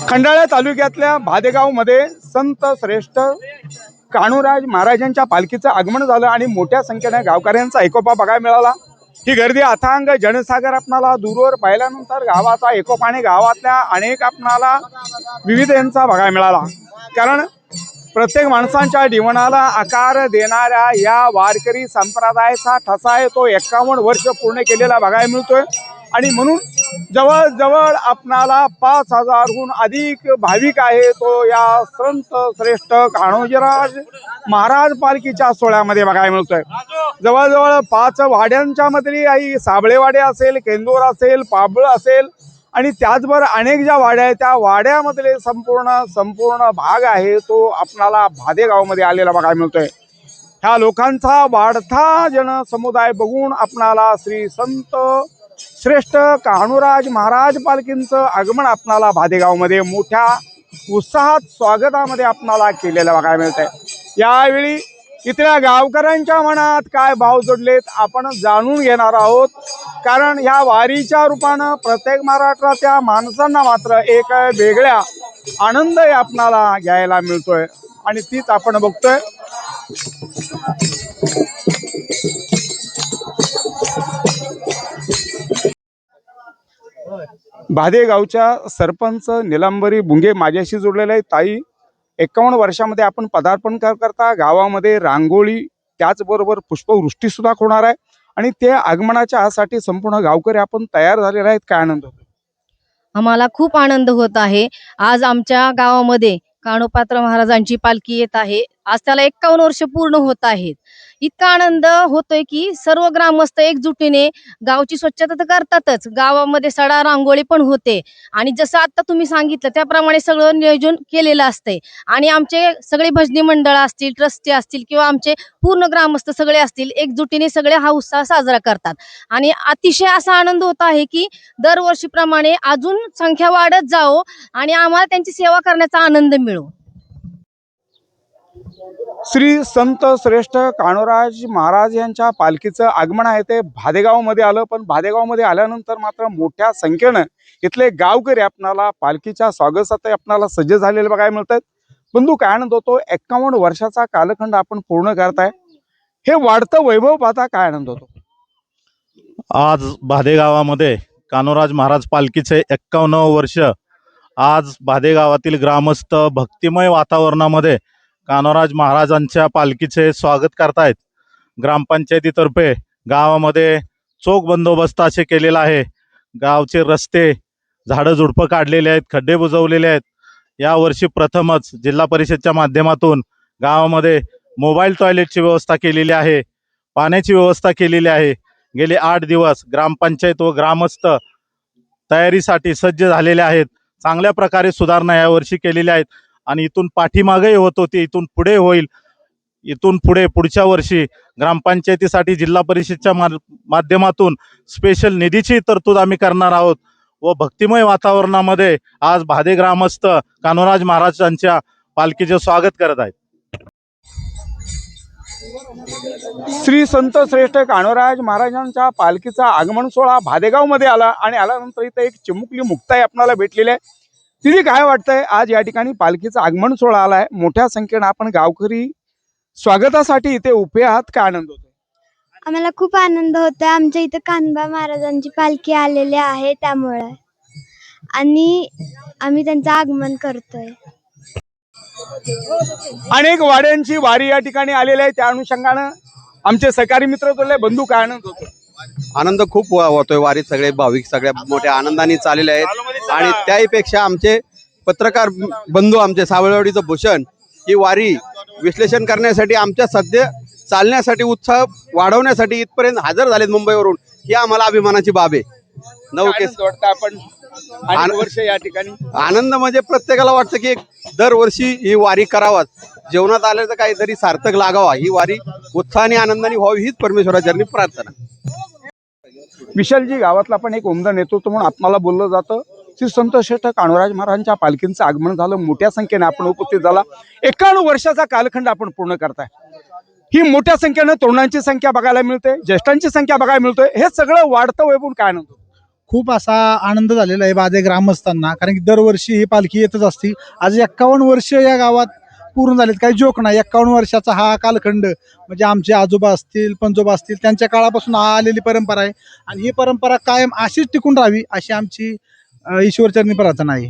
खंडाळा तालुक्यातल्या भादेगावमध्ये संत श्रेष्ठ कान्होराज महाराजांच्या पालखीचं आगमन झालं आणि मोठ्या संख्येने गावकऱ्यांचा एकोपा बघायला मिळाला। ही गर्दी अथांग जनसागर आपणाला दूरवर पाहिल्यानंतर गावाचा एकोपाने गावातल्या अनेक आपणाला विविधतेचा बघायला मिळाला। कारण प्रत्येक माणसांच्या जीवनाला आकार देणाऱ्या या वारकरी संप्रदायाचा ठसा आहे तो 51 वर्ष पूर्ण केलेला बघायला मिळतोय। आणि म्हणून जवळजवळ आपणाला 5000हून अधिक भाविक आहे तो या संत श्रेष्ठ कान्होराज महाराज पालखीच्या सोहळ्यामध्ये बघायला मिळतोय। जवळजवळ 5 वाड्यांच्या मधली आई साबळेवाडे असेल, केंदूर असेल, पाबळ असेल आणि त्याचबरोबर अनेक ज्या वाड्या आहेत त्या वाड्यामधले संपूर्ण भाग आहे तो आपणाला भादेगावमध्ये आलेला बघायला मिळतोय। ह्या लोकांचा वाढता जनसमुदाय बघून आपणाला श्री संत श्रेष्ठ कान्होराज महाराज पालखींचं आगमन आपणाला भादेगावमध्ये मोठ्या उत्साहात स्वागतामध्ये आपणाला केलेलं बघायला मिळतंय। यावेळी इथल्या गावकऱ्यांच्या मनात काय भाव जोडलेत आपण जाणून घेणार आहोत। कारण ह्या वारीच्या रूपानं प्रत्येक महाराष्ट्राच्या माणसांना मात्र एक वेगळ्या आनंद आपणाला घ्यायला मिळतोय आणि तीच आपण बघतोय। भादेगावच्या सरपंच निलंबरी बुंगे माझ्याशी जोडलेले आहे। ताई, 51 वर्षामध्ये आपण पदार्पण करता गावामध्ये रांगोळी त्याचबरोबर पुष्पवृष्टी सुद्धा होणार आहे आणि ते आगमनाच्या आसाठी संपूर्ण गावकरी आपण तयार झालेले आहेत। काय आनंद होतो? आम्हाला खूप आनंद होत आहे। आज आमच्या गावामध्ये कान्होपात्र महाराजांची पालखी येत आहे। आज त्याला 51 वर्ष पूर्ण होत आहेत। इतका आनंद होतोय की सर्व ग्रामस्थ एकजुटीने गावची स्वच्छता तर करतातच, गावामध्ये सडा रांगोळी पण होते आणि जसं आता तुम्ही सांगितलं त्याप्रमाणे सगळं नियोजन केलेलं असतंय आणि आमचे सगळे भजनी मंडळ असतील, ट्रस्टी असतील किंवा आमचे पूर्ण ग्रामस्थ सगळे असतील एकजुटीने सगळे हा उत्साह साजरा करतात आणि अतिशय असा आनंद होत आहे की दरवर्षीप्रमाणे अजून संख्या वाढत जावो आणि आम्हाला त्यांची सेवा करण्याचा आनंद मिळो। श्री संत श्रेष्ठ कान्होराज महाराज यांच्या पालखीचं आगमन आहे ते भादेगावमध्ये आलं, पण भादेगावमध्ये आल्यानंतर मात्र मोठ्या संख्येनं इथले गावकरी आपणाला पालखीच्या स्वागतासाठी आपणाला सज्ज झालेले बघायला मिळतात। बंधू, काय आनंद होतो? 51 वर्षाचा कालखंड आपण पूर्ण करताय, हे वाढतं वैभव पाहता काय आनंद होतो? आज भादेगावामध्ये कान्होराज महाराज पालखीचे 51 वर्ष आज भादेगावातील ग्रामस्थ भक्तिमय वातावरणामध्ये कान्होराज महाराजांच्या पालखीचे स्वागत करतायत। ग्रामपंचायतीतर्फे गावामध्ये चोख बंदोबस्त असे केलेला आहे। गावचे रस्ते झाडं झुडपं काढलेले आहेत, खड्डे बुजवलेले आहेत। यावर्षी प्रथमच जिल्हा परिषदच्या माध्यमातून गावामध्ये मोबाईल टॉयलेटची व्यवस्था केलेली आहे, पाण्याची व्यवस्था केलेली आहे। गेले 8 दिवस ग्रामपंचायत व ग्रामस्थ तयारीसाठी सज्ज झालेले आहेत। चांगल्या प्रकारे सुधारणा यावर्षी केलेल्या आहेत आणि इथून पाठीमागे होत होती, इथून पुढे होईल। इथून पुढे पुढच्या वर्षी ग्रामपंचायतीसाठी जिल्हा परिषदच्या माध्यमातून स्पेशल निधीची तरतूद आम्ही करणार आहोत व भक्तिमय वातावरणामध्ये आज भादे ग्रामस्थ कान्होराज महाराजांच्या पालखीचे स्वागत करत आहेत। श्री संत श्रेष्ठ कान्होराज महाराजांच्या पालखीचा आगमन सोहळा भादेगावमध्ये आला आणि आल्यानंतर इथे एक चिमुकली मुक्ताई आपल्याला भेटलेली आहे। तिथे काय वाटतंय? आज या ठिकाणी पालखीचा आगमन सोहळा आलाय, मोठ्या संख्येने आपण गावकरी स्वागतासाठी इथे उभे आहात, काय आनंद होतो? आम्हाला खूप आनंद होतोय। आमच्या इथे कान्होबा महाराजांची पालखी आलेली आहे त्यामुळे आणि आम्ही त्यांचं आगमन करतोय। अनेक वाड्यांची वारी या ठिकाणी आलेली आहे, त्या अनुषंगानं आमचे सहकारी मित्र बोलले, बंधू काय आनंद होतो? आनंद खूप होतोय। वारीत सगळे भाविक सगळ्या मोठ्या आनंदाने चाललेले आहेत आणि त्याहीपेक्षा आमचे पत्रकार बंधू आमचे सावळवाडीचं भूषण ही वारी विश्लेषण करण्यासाठी आमच्या सध्या चालण्यासाठी उत्साह वाढवण्यासाठी इथपर्यंत हजर झालेत मुंबईवरून, ही आम्हाला अभिमानाची बाब आहे। आपण वर्ष या ठिकाणी आनंद म्हणजे प्रत्येकाला वाटतं की दरवर्षी ही वारी करावा, जेवणात आलं तर काहीतरी सार्थक लागावा, ही वारी उत्साहाने आनंदाने व्हावी हीच परमेश्वराचरणी प्रार्थना। विशालजी, गावातला पण एक उमदा नेतृत्व म्हणून आपल्याला बोललं जातं। श्री संत श्रेष्ठ कान्होराज महाराजांच्या पालखींचं आगमन झालं, मोठ्या संख्येने आपण उपस्थित झाला। 51 वर्षाचा कालखंड आपण पूर्ण करताय, ही मोठ्या संख्येने तरुणांची संख्या बघायला मिळते, ज्येष्ठांची संख्या बघायला मिळते, हे सगळं वाढतं वैभव काय आनंद? खूप असा आनंद झालेला आहे बाधे ग्रामस्थांना, कारण की दरवर्षी ही पालखी येतच असते. आज 51 वर्ष या गावात पूर्ण झालेत, काही जोक नाही. 51 वर्षाचा हा कालखंड म्हणजे आमचे आजोबा असतील, पणजोबा असतील, त्यांच्या काळापासून आलेली परंपरा आहे आणि ही परंपरा कायम अशीच टिकून राहावी अशी आमची ईश्वरचरणी प्रार्थना आहे.